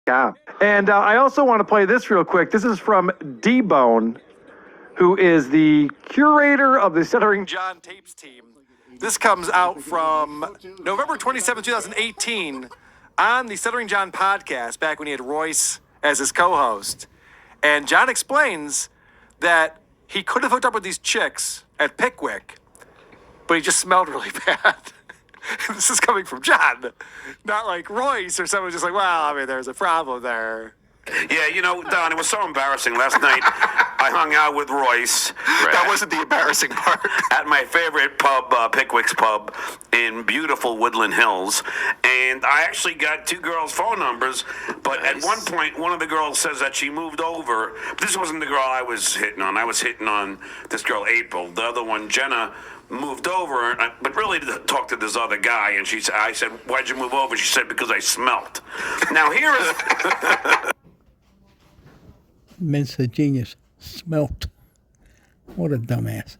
Yeah. And I also want to play this real quick. This is from D-Bone, who is the curator of the Stuttering John Tapes team. This comes out from November 27, 2018 on the Stuttering John podcast, back when he had Royce as his co-host. And John explains that he could have hooked up with these chicks at Pickwick, but he just smelled really bad. This is coming from John, not like Royce or someone just like, well, I mean, there's a problem there. Yeah, you know, Don, it was so embarrassing. Last night, I hung out with Royce. Right. That wasn't the embarrassing part. At my favorite pub, Pickwick's Pub, in beautiful Woodland Hills. And I actually got two girls' phone numbers, but nice. At one point, one of the girls says that she moved over. But this wasn't the girl I was hitting on. I was hitting on this girl, April. The other one, Jenna, moved over, but really to talk to this other guy. And I said, why'd you move over? She said, because I smelt. Now, here is... Mince the genius. Smelt. What a dumbass.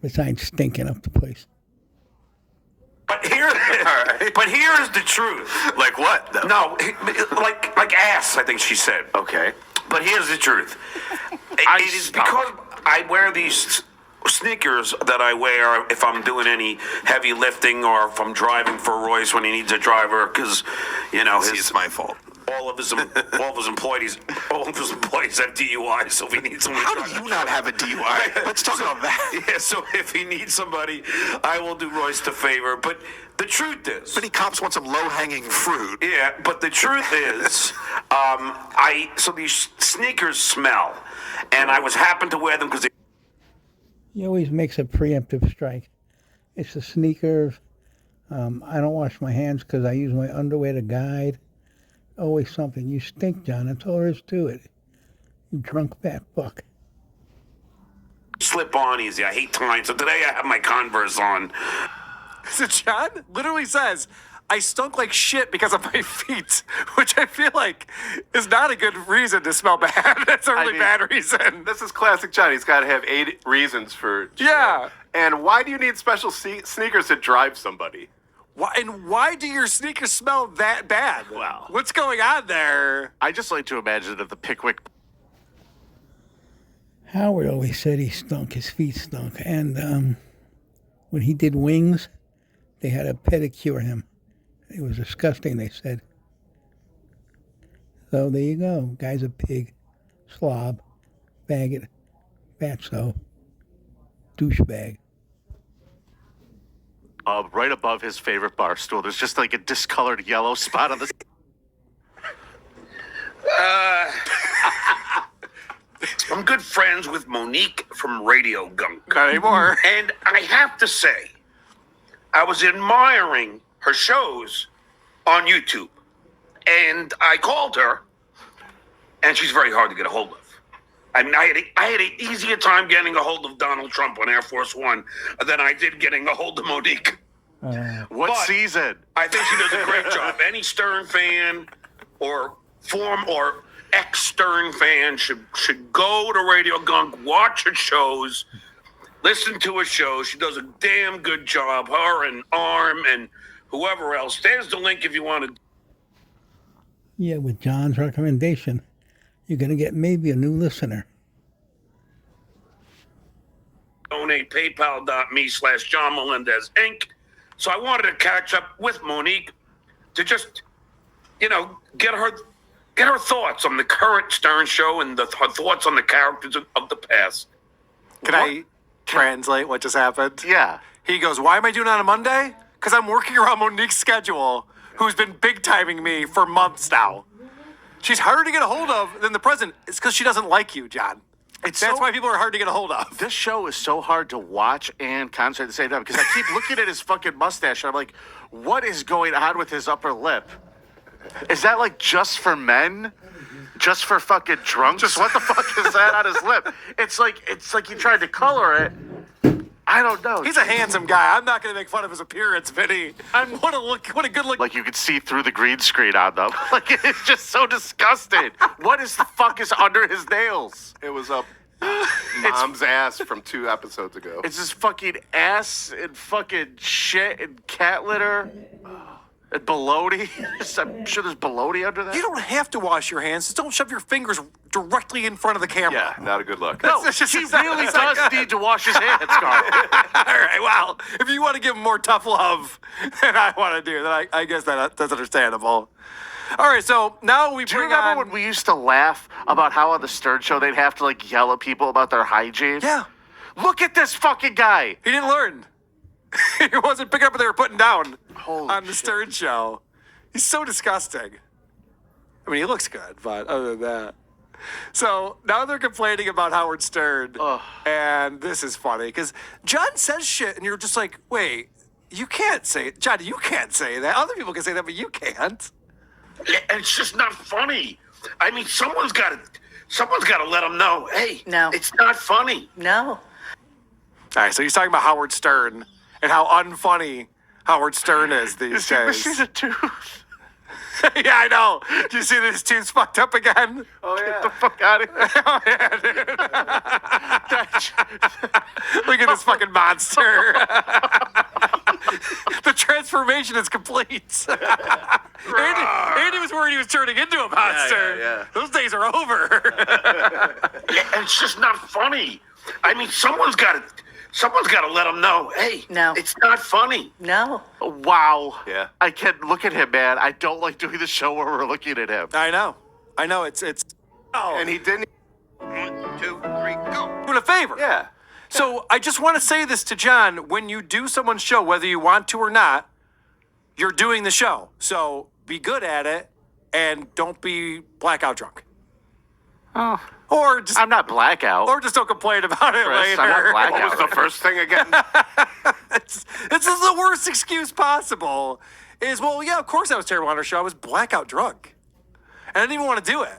Besides stinking up the place. But here's the truth. Like what, though? No, like ass, I think she said. Okay. But here's the truth. It is because I wear these sneakers that I wear if I'm doing any heavy lifting or if I'm driving for Royce when he needs a driver, because, you know, it's my fault. All of his employees have DUIs, so if he needs someone. How do you not have a DUI? Let's talk about that. Yeah, so if he needs somebody, I will do Royce the favor. But the truth is, many cops want some low-hanging fruit. Yeah, but the truth is, so these sneakers smell, and I was happened to wear them because He always makes a preemptive strike. It's the sneakers. I don't wash my hands because I use my underwear to guide. Always something. You stink, John. That's all there is to it. You drunk fat fuck. slip on easy. I hate time. So today I have my Converse on. So John literally says, I stunk like shit because of my feet, which I feel like is not a good reason to smell bad. That's a really bad reason. This is classic John. He's got to have 8 reasons for... Yeah. And why do you need special sneakers to drive somebody? Why do your sneakers smell that bad? Wow. What's going on there? I just like to imagine that the Pickwick... Howard always said he stunk, his feet stunk. And when he did Wings, they had to pedicure him. It was disgusting, they said. So there you go. Guy's a pig, slob, faggot, fatso, douchebag. Right above his favorite bar stool, there's just like a discolored yellow spot on the... I'm good friends with Monique from Radio Gunk. Not anymore. And I have to say, I was admiring her shows on YouTube. And I called her, and she's very hard to get a hold of. I mean, I had an easier time getting a hold of Donald Trump on Air Force One than I did getting a hold of Monique. What But season? I think she does a great job. Any Stern fan or ex-Stern fan should go to Radio Gunk, watch her shows, listen to her shows. She does a damn good job. Her and Arm and whoever else. There's the link if you want to. Yeah, with John's recommendation, you're going to get maybe a new listener. Donate paypal.me/John Melendez Inc. So I wanted to catch up with Monique to just, get her thoughts on the current Stern show and her thoughts on the characters of the past. Can I translate what just happened? Yeah. He goes, why am I doing it on a Monday? Because I'm working around Monique's schedule, who's been big-timing me for months now. She's harder to get a hold of than the president. It's because she doesn't like you, John. That's why people are hard to get a hold of. This show is so hard to watch and concentrate at the same time because I keep looking at his fucking mustache and I'm like, what is going on with his upper lip? Is that like just for men? Just for fucking drunks? What the fuck is that on his lip? It's like he tried to color it. I don't know. He's a handsome guy. I'm not going to make fun of his appearance, Vinny. What a good look. Like you could see through the green screen on them. Like it's just so disgusting. What is the fuck is under his nails? It was up mom's ass from 2 episodes ago. It's just fucking ass and fucking shit and cat litter. Bologna. I'm sure there's bologna under that. You don't have to wash your hands. Just don't shove your fingers directly in front of the camera. Yeah, not a good look. No, It's just- he really does need to wash his hands, Carl. All right, well, if you want to give him more tough love than I want to do, then I guess that's understandable. All right, so now we Do you bring remember on... when we used to laugh about how on the Stern Show they'd have to like yell at people about their hygiene? Yeah, Look at this fucking guy. he didn't learn. He wasn't picking up what they were putting down Holy on the shit. Stern Show. He's so disgusting. I mean, he looks good, but other than that. So now they're complaining about Howard Stern, Ugh. and this is funny because John says shit, and you're just like, wait, you can't say it. John, you can't say that. Other people can say that, but you can't. And it's just not funny. I mean, someone's got to let them know, hey, No. it's not funny. No. All right, so he's talking about Howard Stern and how unfunny Howard Stern is these Is he days. missing a tooth? Yeah, I know. Do you see that his tooth's fucked up again? Oh, Get yeah. the fuck out of here. Oh, yeah, dude. Look at this fucking monster. The transformation is complete. Andy was worried he was turning into a monster. yeah. Those days are over. Yeah, and it's just not funny. I mean, someone's got to let them know, hey, No. it's not funny. No. Wow. Yeah. I can't look at him, man. I don't like doing the show where we're looking at him. I know. It's. Oh, And he didn't. 1, 2, 3, go. doing a favor. Yeah. So I just want to say this to John: when you do someone's show, whether you want to or not, you're doing the show. So be good at it, and don't be blackout drunk. Oh. Or just blackout. or just don't complain about it Chris, later. I'm not blackout. What was the first thing again? This is the worst excuse possible. Well, yeah, of course I was terrible on our show. I was blackout drunk, and I didn't even want to do it.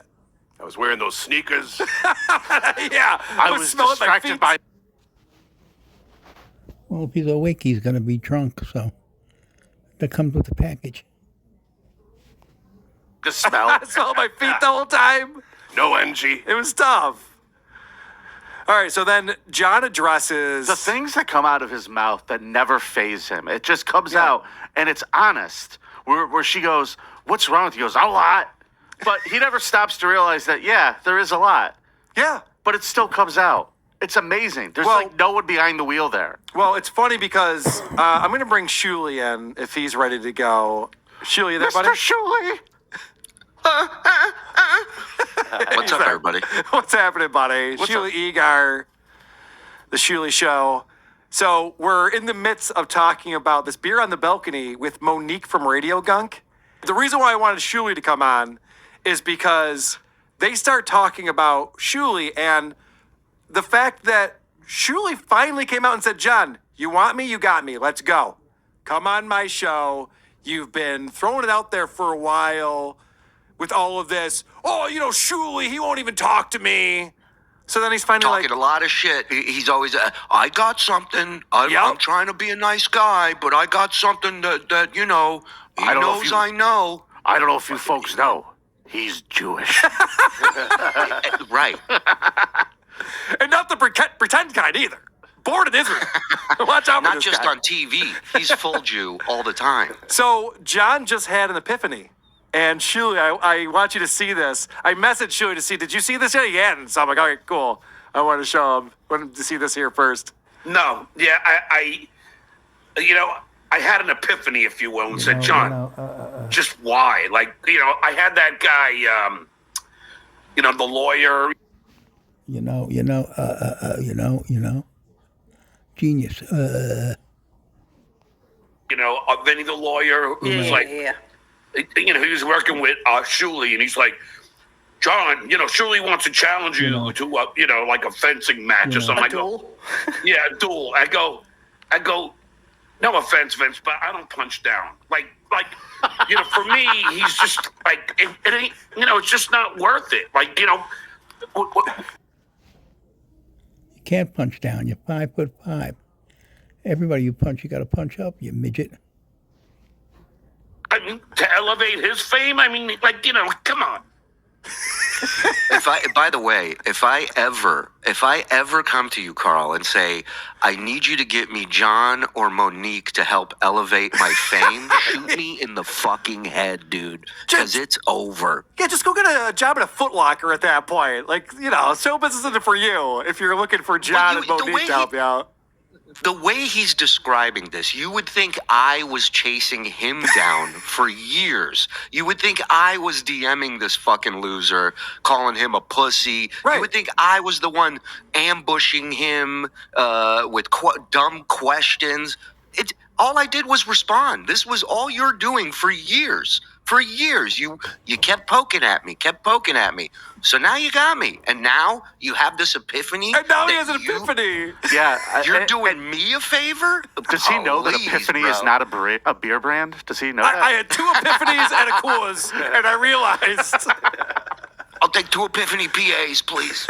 I was wearing those sneakers. Yeah, I was smelling my distracted feet. by. Well, if he's awake, he's going to be drunk, so that comes with the package. The smell. I smelled my feet the whole time. No NG. It was tough. All right, so then John addresses The things that come out of his mouth that never faze him. It just comes out and it's honest. Where she goes, "What's wrong with you?" He goes, "A lot." But he never stops to realize that, yeah, there is a lot. Yeah. But it still comes out. It's amazing. There's Well- like no one behind the wheel there. Well, it's funny because I'm going to bring Shuli in if he's ready to go. Shuli, you there, buddy? Mr. Shuley. What's up, everybody? What's happening, buddy? Shuli Egar, the Shuli Show. So we're in the midst of talking about this beer on the balcony with Monique from Radio Gunk. The reason why I wanted Shuli to come on is because they start talking about Shuli and the fact that Shuli finally came out and said, John, you want me? You got me. Let's go. Come on my show. You've been throwing it out there for a while with all of this. Oh, Shuli, he won't even talk to me. So then he's finally Talking a lot of shit. He's always, I got something. I'm Yep. trying to be a nice guy, but I got something that he I don't know if knows you- I know. I don't know if you folks know. He's Jewish. Right. and not the pretend kind either. Born in Israel. Watch out for Not this just guy. on TV. He's full Jew all the time. So John just had an epiphany. And Shuli, I want you to see this. I messaged Shuli to see, did you see this yet? He hadn't. So I'm like, okay, cool. I want to show him. I wanted to see this here first. No. Yeah, I had an epiphany, if you will, and said, John, just why? Like, I had that guy, the lawyer. Genius. Vinny the lawyer, who was like, Yeah. he was working with Shuli, and he's like, John, Shuli wants to challenge you to, like a fencing match or something. A I go, duel? yeah, a duel. I go, no offense, Vince, but I don't punch down. Like, for me, he's just like, it ain't, it's just not worth it. Like, You can't punch down. You're 5'5". Everybody you punch, you got to punch up, you midget. I mean, to elevate his fame, I mean, like, come on. By the way, if I ever come to you, Carl, and say, I need you to get me John or Monique to help elevate my fame, shoot me in the fucking head, dude. Because it's over. Yeah, just go get a job at a Foot Locker at that point. Like, show business isn't for you if you're looking for John and Monique to help you out. The way he's describing this, you would think I was chasing him down for years. You would think I was DMing this fucking loser, calling him a pussy. Right. You would think I was the one ambushing him with dumb questions. All I did was respond. This was all you're doing for years. For years, you kept poking at me. So now you got me, and now you have this epiphany. And now he has an epiphany. Yeah. You're doing me a favor? Does he know that Please, Epiphany bro. is not a beer brand? Does he know that? I had 2 epiphanies and a Coors, and I realized. I'll take 2 Epiphany PAs, please.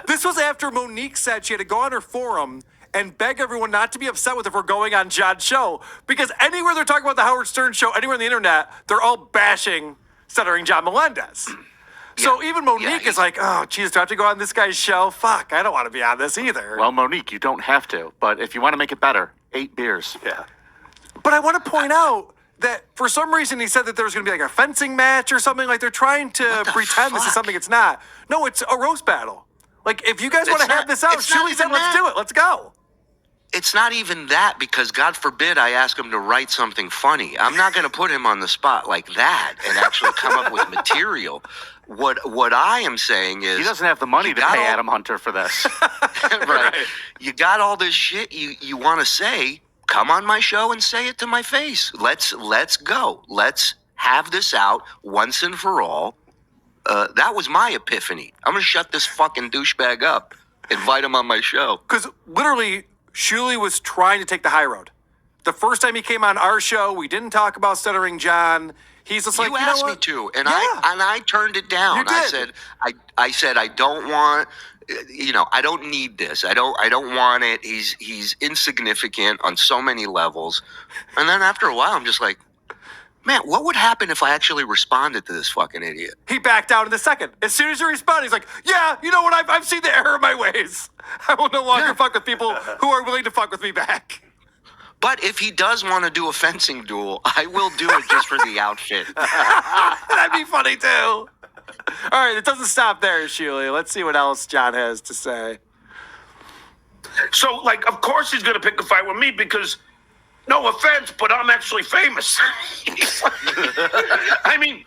This was after Monique said she had to go on her forum and beg everyone not to be upset with if we're going on John's show. Because anywhere they're talking about the Howard Stern show, anywhere on the internet, they're all bashing Stuttering John Melendez. So even Monique is like, oh, geez, do I have to go on this guy's show? Fuck, I don't want to be on this either. Well, Monique, you don't have to. But if you want to make it better, 8 beers. Yeah. But I want to point out that for some reason he said that there was going to be like a fencing match or something. Like they're trying to pretend this is something it's not. No, it's a roast battle. Like if you guys want to have this out, Shuli said, let's do it. Let's go. It's not even that, because God forbid I ask him to write something funny. I'm not going to put him on the spot like that and actually come up with material. What I am saying is... He doesn't have the money to pay Adam Hunter for this. Right. You got all this shit you want to say. Come on my show and say it to my face. Let's go. Let's have this out once and for all. That was my epiphany. I'm going to shut this fucking douchebag up. Invite him on my show. Because literally, Shuli was trying to take the high road. The first time he came on our show, we didn't talk about Stuttering John. He's just like, you know asked what? me to, and Yeah. I turned it down. You did. I said I don't want, I don't need this. I don't want it. He's insignificant on so many levels. And then after a while, I'm just like, man, what would happen if I actually responded to this fucking idiot? He backed out in a second. As soon as you respond, he's like, yeah, you know what? I've seen the error of my ways. I will no longer fuck with people who are willing to fuck with me back. But if he does want to do a fencing duel, I will do it just for the outfit. That'd be funny too. All right, it doesn't stop there, Shuli. Let's see what else John has to say. So, like, of course he's going to pick a fight with me because, no offense, but I'm actually famous. I mean,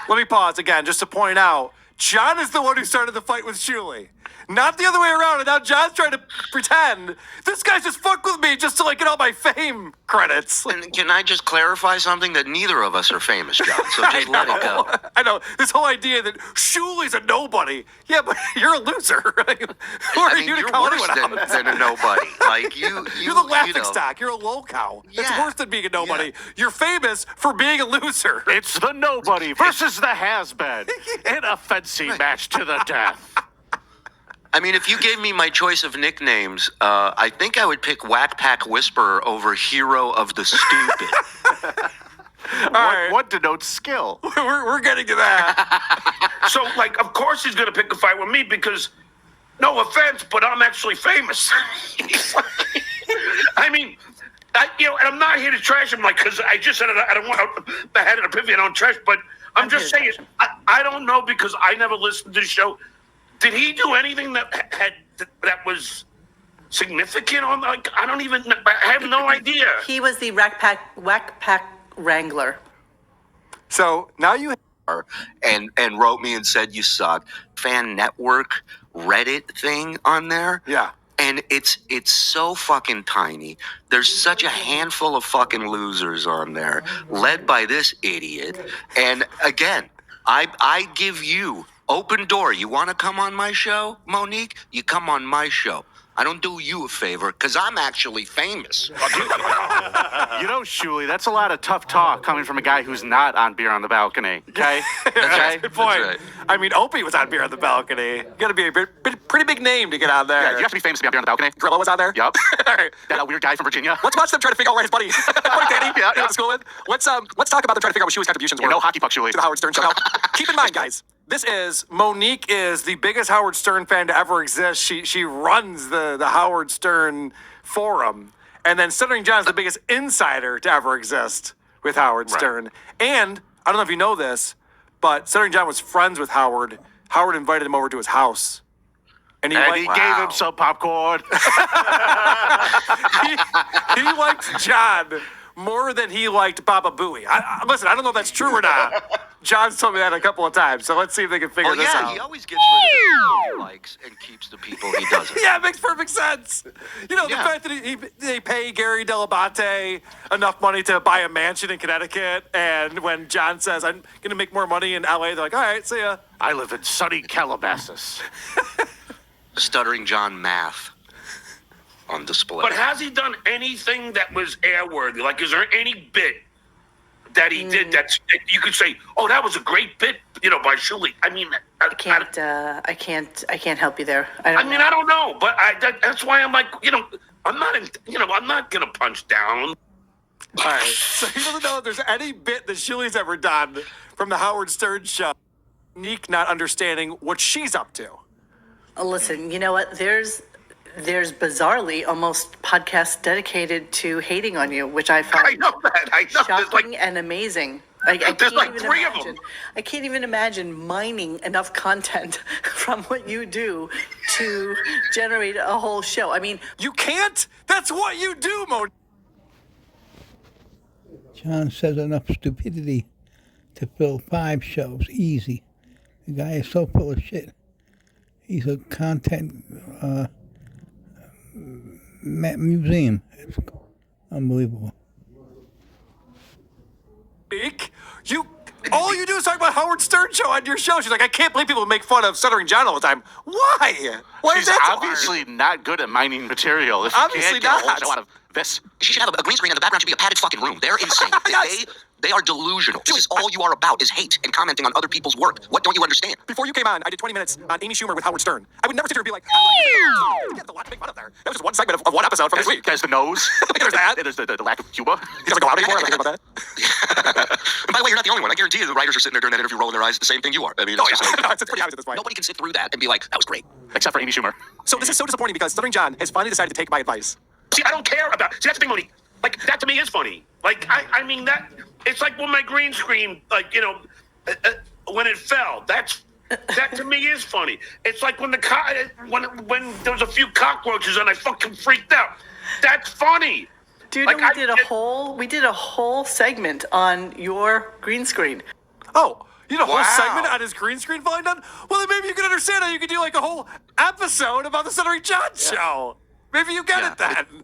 Let me pause again just to point out, John is the one who started the fight with Shuli. Not the other way around, and now John's trying to pretend this guy's just fuck with me just to like get all my fame credits. And can I just clarify something? That neither of us are famous, John, so just let it go. I know, this whole idea that Shuli's a nobody. Yeah, but you're a loser. Who are you to you're call worse anyone out? than a nobody. Like You're the laughing stock. You're a low cow. It's Yeah. worse than being a nobody. You're famous for being a loser. It's the nobody versus the has-been in a fencing match to the death. I mean, if you gave me my choice of nicknames, I think I would pick Whack Pack Whisperer over Hero of the Stupid. What denotes skill? We're getting to that. so, like, of course he's going to pick a fight with me because, no offense, but I'm actually famous. I mean, and I'm not here to trash him, like, because I just said I don't want to, I had an epiphany, I don't trash, but I'm just saying, I don't know because I never listened to the show. Did he do anything that was significant on, like, I have no idea. He was the Whack Pack Wrangler. So now you and wrote me and said you suck. Fan Network Reddit thing on there. Yeah. And it's so fucking tiny. There's such a handful of fucking losers on there, led by this idiot. And again, I give you open door. You want to come on my show, Monique? You come on my show. I don't do you a favor because I'm actually famous. You know, Shuli, that's a lot of tough talk coming from a guy who's not on Beer on the Balcony. Okay? Okay. Good point. right. I mean, Opie was on Beer on the Balcony. You got to be a pretty big name to get on there. Yeah, you have to be famous to be on Beer on the Balcony. Drillo was on there. Yup. All right. That weird guy from Virginia. Let's watch them try to figure out where his buddy Danny went to school with. Let's talk about them trying to figure out what Shuli's contributions were No hockey puck, Shuli. to the Howard Stern show. Now, keep in mind, guys, This is Monique is the biggest Howard Stern fan to ever exist. She runs the Howard Stern forum, and then Stuttering John is the biggest insider to ever exist with Howard Stern. And I don't know if you know this, but Stuttering John was friends with Howard. Howard invited him over to his house, and he gave him some popcorn. he liked John more than he liked Baba Booey. Listen, I don't know if that's true or not. John's told me that a couple of times, so let's see if they can figure this out. He always gets rid of the people he likes and keeps the people he doesn't. Yeah, it makes perfect sense. You know, the fact that they pay Gary Delabate enough money to buy a mansion in Connecticut, and when John says, I'm going to make more money in LA, they're like, all right, see ya. I live in sunny Calabasas. Stuttering John math on display. But has he done anything that was airworthy? Like, is there any bit that he did that you could say, oh, that was a great bit, by Shuli? I mean, I can't help you there. I don't know, but that's why I'm like, I'm not gonna punch down. All right, so he doesn't know if there's any bit that Shuli's ever done from the Howard Stern show. Nick not understanding what she's up to. Listen, you know what? There's bizarrely almost podcasts dedicated to hating on you, which I find shocking and amazing. I there's can't even 3 of them. imagine. I can't even imagine mining enough content from what you do to generate a whole show. I mean, you can't? That's what you do, Mo. John says enough stupidity to fill 5 shows. Easy. The guy is so full of shit. He's a content museum. It's unbelievable. All you do is talk about Howard Stern show on your show. She's like, I can't believe people make fun of Stuttering John all the time. Why? Why She's is that so obviously hard? not good at mining material. If Obviously you can't not. get a whole show out of this. She should have a green screen and the background should be a padded fucking room. They're insane. Yes. They are delusional. This is all you are about is hate and commenting on other people's work. What don't you understand? Before you came on, I did 20 minutes on Amy Schumer with Howard Stern. I would never sit here and be like, there's a lot to make fun of there. That was just one segment of one episode from this week. There's the nose. There's that. There's the lack of humor. He doesn't go out anymore. I don't hear about that. And by the way, you're not the only one. I guarantee you the writers are sitting there during that interview rolling their eyes at the same thing you are. I mean, Oh, it's just yeah. like, It's pretty obvious at this point. nobody can sit through that and be like, that was great. Except for Amy Schumer. So this is so disappointing because Stuttering John has finally decided to take my advice. See, I don't care about. See, that's the thing, Monique. Like, that to me is funny. Like, I mean, that. It's like when my green screen, when it fell. That to me is funny. It's like when when there was a few cockroaches and I fucking freaked out. That's funny. dude, Like, we did a whole segment on your green screen. Oh, you did a whole Wow. segment on his green screen falling down? Well, then maybe you can understand how you could do like a whole episode about the Stuttering John show. Maybe you get it then.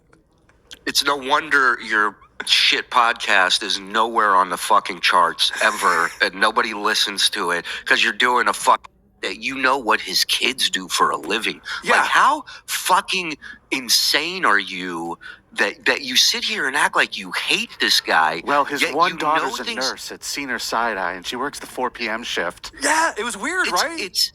It's no wonder your shit podcast is nowhere on the fucking charts ever, and nobody listens to it because you're doing a fuck. You know what his kids do for a living. Yeah. Like, how fucking insane are you that you sit here and act like you hate this guy? Well, his yet one you daughter's know a things- nurse at Senior Side Eye, and she works the 4 p.m. shift. Yeah, it was weird, right?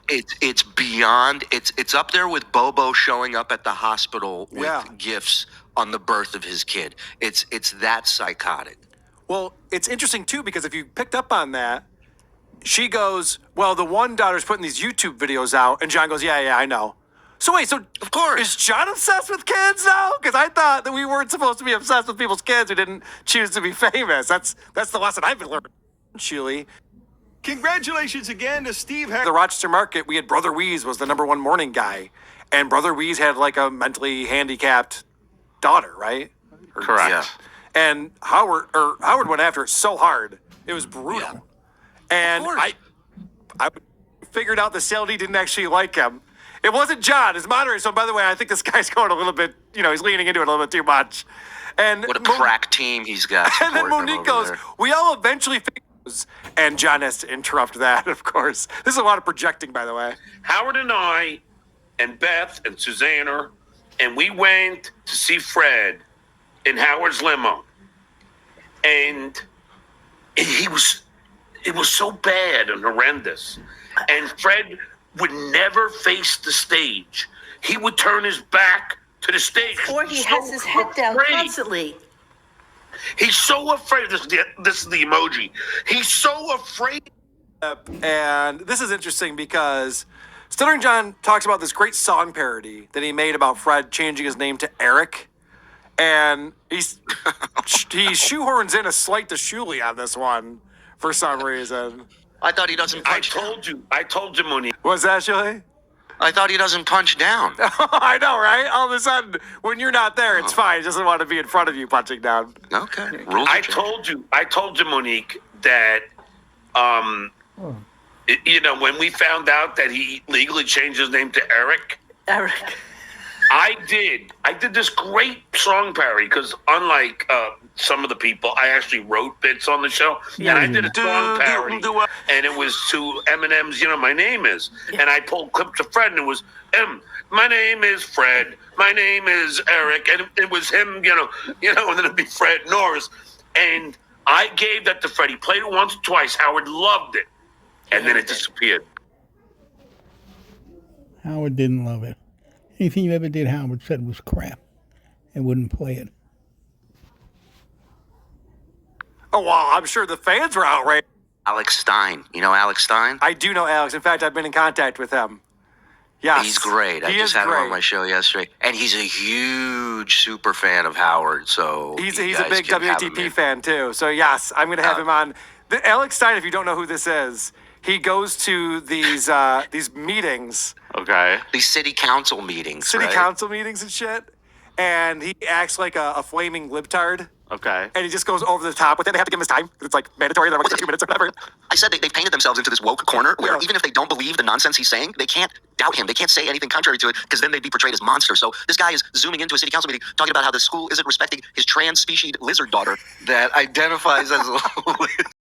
It's beyond. It's up there with Bobo showing up at the hospital with gifts on the birth of his kid. It's that psychotic. Well, it's interesting too because if you picked up on that, she goes, well, the one daughter's putting these YouTube videos out, and John goes, yeah, I know. So wait, so Of course. is John obsessed with kids now? Because I thought that we weren't supposed to be obsessed with people's kids who didn't choose to be famous. That's the lesson I've been learning. Shuli. Congratulations again to Steve Harris. The Rochester market, we had Brother Weeze was the #1 morning guy, and Brother Weeze had like a mentally handicapped daughter, right? Correct. Yeah. And Howard went after it so hard, it was brutal. Yeah. And course. I figured out the Salty didn't actually like him. It wasn't John, his moderator. So by the way, I think this guy's going a little bit, he's leaning into it a little bit too much. And What a crack team he's got. And then supporting him Monique over goes, there. we all eventually figure this," and John has to interrupt that, of course. This is a lot of projecting, by the way. Howard and I, and Beth and Susanna, and we went to see Fred in Howard's limo, and it was so bad and horrendous. And Fred would never face the stage. He would turn his back to the stage. Or he So has his head down afraid. constantly. He's so afraid. This is the emoji. He's so afraid And this is interesting because Stuttering John talks about this great song parody that he made about Fred changing his name to Eric. And he shoehorns in a slight to Shuley on this one for some reason. I thought he doesn't punch down. I told you, Mooney. Was that Shuley? I thought he doesn't punch down. I know, right? All of a sudden, when you're not there, it's fine. He doesn't want to be in front of you punching down. Okay. I told you, Monique, that when we found out that he legally changed his name to Eric. I did this great song parody because unlike some of the people, I actually wrote bits on the show, and I did a song parody, and it was to Eminem's "My Name Is," and I pulled clips of Fred, and it was my name is Fred, my name is Eric, and it was him, and then it'd be Fred Norris, and I gave that to Fred. He played it once or twice. Howard loved it, and then it disappeared. Howard didn't love it. Anything you ever did, Howard said was crap and wouldn't play it. Oh, well, I'm sure the fans were outraged. Alex Stein. You know Alex Stein? I do know Alex. In fact, I've been in contact with him. Yes. He's great. I just had him on my show yesterday. And he's a huge super fan of Howard. So he's a big WATP fan, too. So, yes, I'm going to have him on. Alex Stein, if you don't know who this is, he goes to these meetings. Okay. These city council meetings, City council meetings and shit. And he acts like a flaming libtard. Okay. And he just goes over the top with it. They have to give him his time. It's like mandatory. They're like 2 minutes or whatever. I said they've painted themselves into this woke corner where even if they don't believe the nonsense he's saying, they can't doubt him. They can't say anything contrary to it because then they'd be portrayed as monsters. So this guy is zooming into a city council meeting talking about how the school isn't respecting his trans-species lizard daughter that identifies as a